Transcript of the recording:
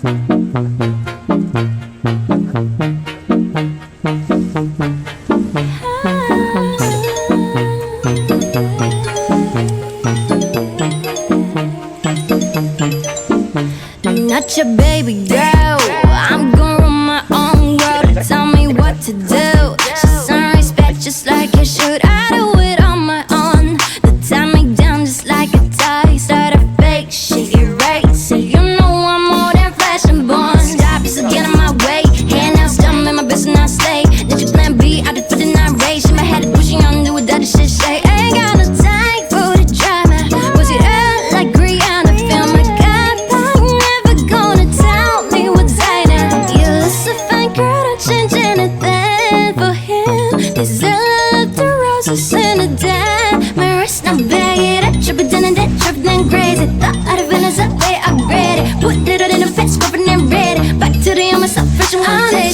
Not your baby girl, I'm gonna run my own world. Tell me what to do. Show some respect just like you should. I do it on my own. They tie me down just like a tie. Start a fake shit, erase it. You know I'm more than flesh and bone. Stop, you still get in my way. Hand out, stumble in my business, I stay. Did you plan B? I did for the night race. In my head, pushing on, do what that shit say. Ain't got no time for the drama. Was it up like Rihanna? Feel my God, never gonna tell me what's hiding. You look so fine, girl, don't change anything for him. This love the roses in the den. My wrist now bag it up, trip it down and that trip then crazy. Thought I'd have been as up, they upgraded. Put it out in the face, covered and ready. Back to the young myself, fresh and one day.